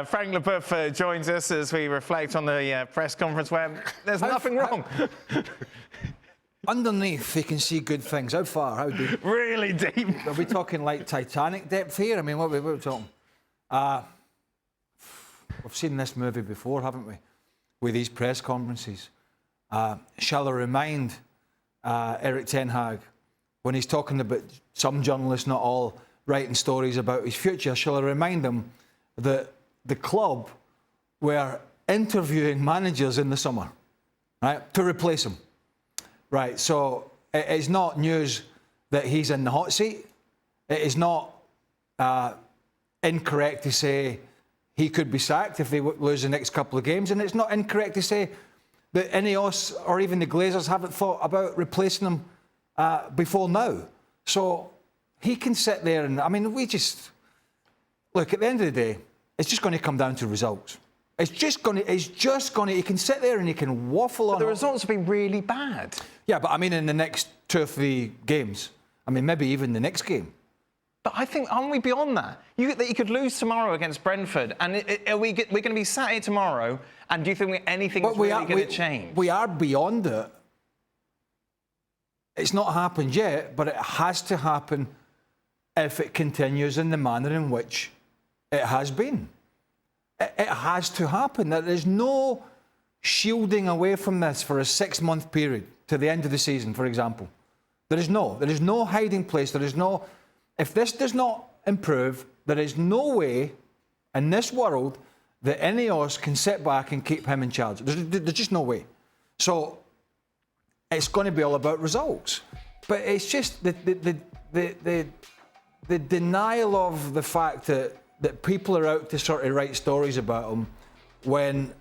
Frank LeBoeuf joins us as we reflect on the press conference where there's nothing wrong. Underneath, you can see good things. How far? How deep? Really deep. Are we talking like Titanic depth here? I mean, what are we talking? We've seen this movie before, haven't we? With these press conferences. Shall I remind Erik Ten Hag, when he's talking about some journalists, not all, writing stories about his future, shall I remind them that the club were interviewing managers in the summer, right, to replace him. Right, so it's not news that he's in the hot seat. It is not incorrect to say he could be sacked if they lose the next couple of games, and it's not incorrect to say that Ineos or even the Glazers haven't thought about replacing him before now. So he can sit there and, I mean, look, at the end of the day, it's just going to come down to results. It's just going to, you can sit there and you can waffle on. But the results have been really bad. Yeah, but I mean, in the next 2 or 3 games, I mean, maybe even the next game. But I think, aren't we beyond that? You could lose tomorrow against Brentford, and we're going to be sat here tomorrow, and do you think anything's really going to change? We are beyond it. It's not happened yet, but it has to happen if it continues in the manner in which it has been. It has to happen. There is no shielding away from this for a 6-month period to the end of the season, for example. There is no hiding place. If this does not improve, there is no way in this world that Ineos can sit back and keep him in charge. There's just no way. So it's going to be all about results. But it's just the denial of the fact that people are out to sort of write stories about him when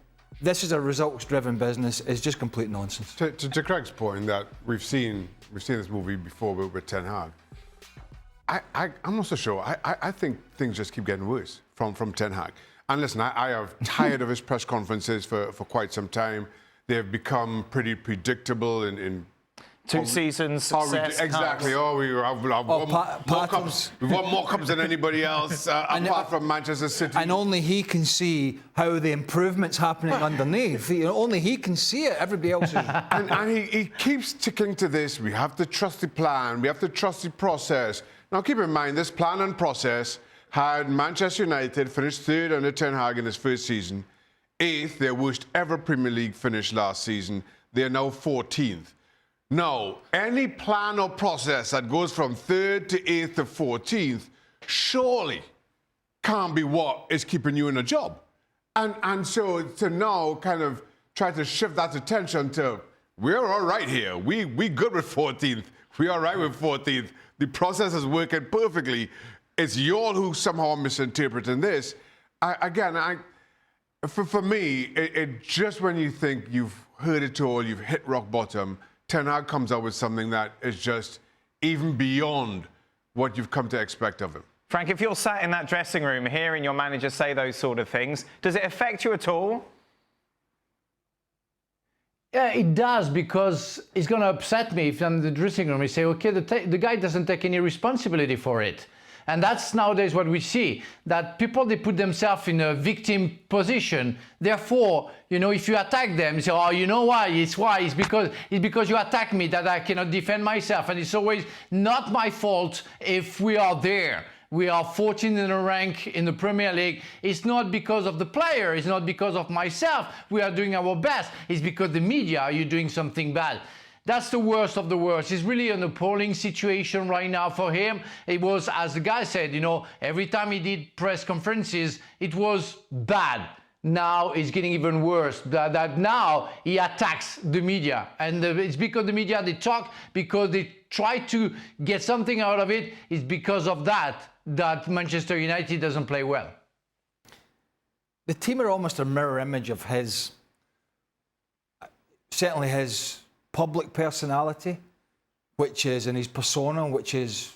this is a results-driven business is just complete nonsense. To Craig's point that we've seen this movie before with Ten Hag, I'm not so sure. I think things just keep getting worse from Ten Hag. And listen, I have tired of his press conferences for quite some time. They have become pretty predictable in 2 seasons, success. Exactly. Oh, we've won more cups than anybody else, apart from Manchester City. And only he can see how the improvement's happening underneath. Only he can see it. Everybody else is. and he keeps sticking to this. We have to trust the plan. We have to trust the process. Now, keep in mind, this plan and process had Manchester United finished 3rd under Ten Hag in his first season, 8th, their worst ever Premier League finish last season. They are now 14th. Now, any plan or process that goes from 3rd to 8th to 14th surely can't be what is keeping you in a job. And so to now kind of try to shift that attention to, we're all right here. We good with 14th. We're all right with 14th. The process is working perfectly. It's you all who somehow are misinterpreting this. For me, it just when you think you've heard it all, you've hit rock bottom, Ten Hag comes out with something that is just even beyond what you've come to expect of him. Frank, if you're sat in that dressing room hearing your manager say those sort of things, does it affect you at all? Yeah, it does, because it's going to upset me if I'm in the dressing room. We say, okay, the guy doesn't take any responsibility for it. And that's nowadays what we see, that people, they put themselves in a victim position. Therefore, you know, if you attack them, you say, oh, you know why? It's because you attack me that I cannot defend myself. And it's always not my fault if we are there. We are 14th in the rank in the Premier League. It's not because of the player. It's not because of myself. We are doing our best. It's because the media are doing something bad. That's the worst of the worst. It's really an appalling situation right now for him. It was, as the guy said, you know, every time he did press conferences, it was bad. Now it's getting even worse. That now he attacks the media. And it's because the media, they talk, because they try to get something out of it. It's because of that Manchester United doesn't play well. The team are almost a mirror image of his, certainly his public personality, and his persona, which is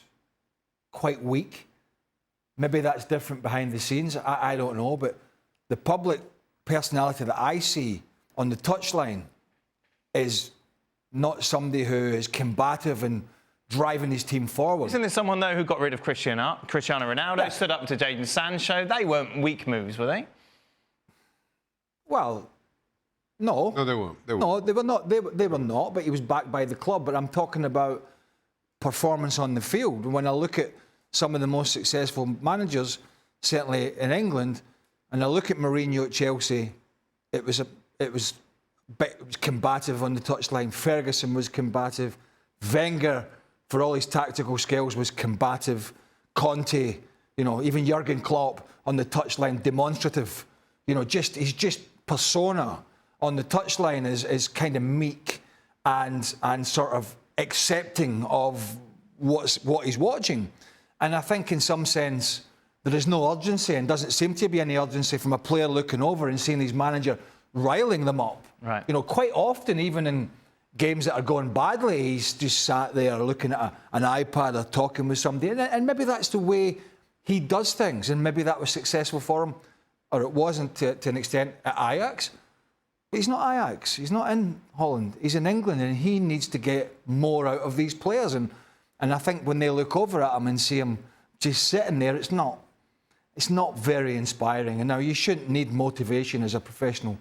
quite weak. Maybe that's different behind the scenes. I don't know, but the public personality that I see on the touchline is not somebody who is combative and driving his team forward. Isn't there someone, though, who got rid of Cristiano Ronaldo, stood up to Jadon Sancho? They weren't weak moves, were they? Well, no. No, they won't. No, they were not. They were not. But he was backed by the club. But I'm talking about performance on the field. When I look at some of the most successful managers, certainly in England, and I look at Mourinho at Chelsea, it was combative on the touchline. Ferguson was combative. Wenger, for all his tactical skills, was combative. Conte, even Jurgen Klopp on the touchline, demonstrative. He's just persona on the touchline is kind of meek and sort of accepting of what he's watching. And I think in some sense there is no urgency, and doesn't seem to be any urgency from a player looking over and seeing his manager riling them up. Right. Quite often, even in games that are going badly, he's just sat there looking at an iPad or talking with somebody. And maybe that's the way he does things, and maybe that was successful for him, or it wasn't to an extent at Ajax. But he's not Ajax. He's not in Holland. He's in England, and he needs to get more out of these players. And I think when they look over at him and see him just sitting there, it's not very inspiring. And now you shouldn't need motivation as a professional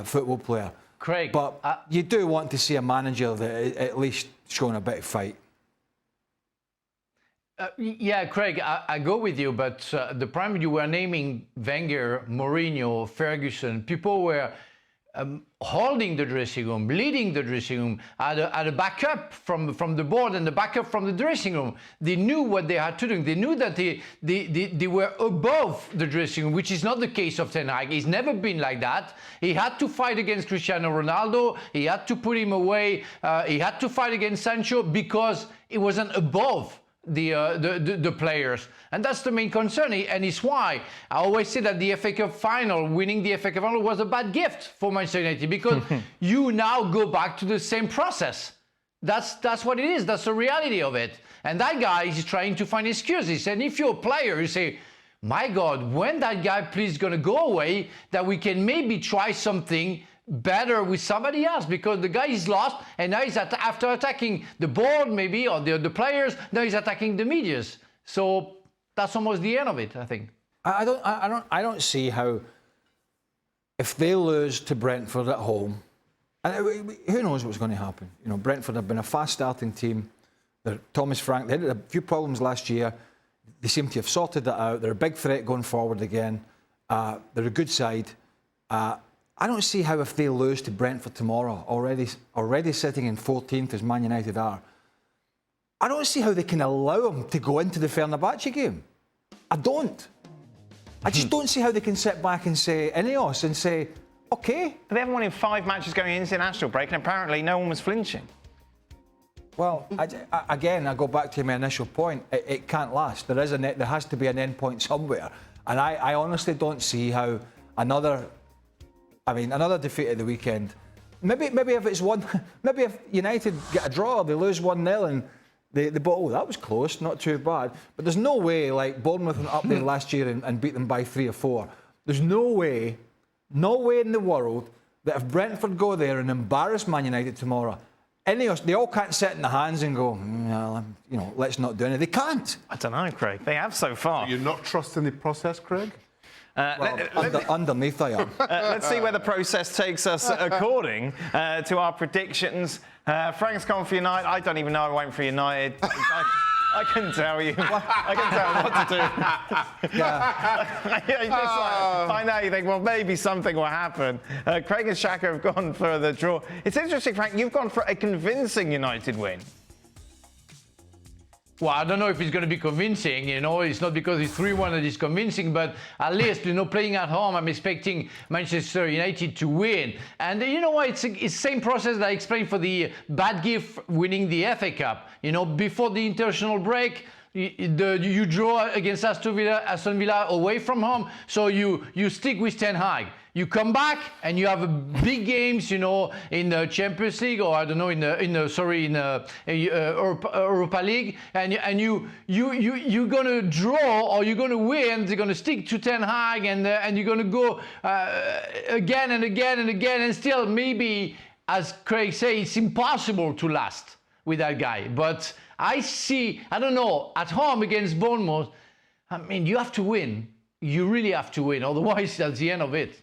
football player. Craig, but you do want to see a manager that at least showing a bit of fight. Yeah, Craig, I go with you, but the problem you were naming Wenger, Mourinho, Ferguson, people were holding the dressing room, leading the dressing room, had a backup from the board and the backup from the dressing room. They knew what they had to do. They knew that they were above the dressing room, which is not the case of Ten Hag. He's never been like that. He had to fight against Cristiano Ronaldo. He had to put him away. He had to fight against Sancho because he wasn't above the players, and that's the main concern. And it's why I always say that the FA Cup final, winning the FA Cup final, was a bad gift for Manchester United, because you now go back to the same process. That's what it is. That's the reality of it. And that guy is trying to find excuses. And if you're a player, you say, my God, when that guy please going to go away, that we can maybe try something better with somebody else, because the guy is lost, and now he's after attacking the board maybe, or the players, now he's attacking the medias. So that's almost the end of it, I think. I don't see how, if they lose to Brentford at home, and who knows what's going to happen. Brentford have been a fast starting team. Thomas Frank, they had a few problems last year. They seem to have sorted that out. They're a big threat going forward again. They're a good side. I don't see how, if they lose to Brentford tomorrow, already sitting in 14th as Man United are, I don't see how they can allow them to go into the Fenerbahce game. I don't. I just don't see how they can sit back and say, Ineos, and say, OK. But they haven't won in 5 matches going into the international break, and apparently no one was flinching. Well, again, I go back to my initial point. It can't last. There has to be an end point somewhere. And I honestly don't see how another defeat at the weekend. Maybe if it's one, maybe if United get a draw, they lose 1-0 and they that was close, not too bad. But there's no way, like Bournemouth went up there last year and beat them by 3 or 4. There's no way in the world that if Brentford go there and embarrass Man United tomorrow, they all can't sit in the hands and go, let's not do anything. They can't. I don't know, Craig. They have so far. You're not trusting the process, Craig? Underneath I am. Let's see where the process takes us according to our predictions. Frank's gone for United. I don't even know I went for United. I couldn't tell you. I couldn't tell what to do. I know, you think, well, maybe something will happen. Craig and Shaka have gone for the draw. It's interesting, Frank, you've gone for a convincing United win. Well, I don't know if it's going to be convincing, It's not because it's 3-1 that it's convincing, but at least, playing at home, I'm expecting Manchester United to win. And you know what? It's the same process that I explained for the bad gift winning the FA Cup. Before the international break, you draw against Aston Villa away from home, so you stick with Ten Hag. You come back and you have big games, in the Champions League, or I don't know, in Europa League, and you're gonna draw or you're gonna win. They're gonna stick to Ten Hag, and you're gonna go again and again and again, and still maybe, as Craig says, it's impossible to last with that guy. But I don't know, at home against Bournemouth, you have to win. You really have to win, otherwise that's the end of it.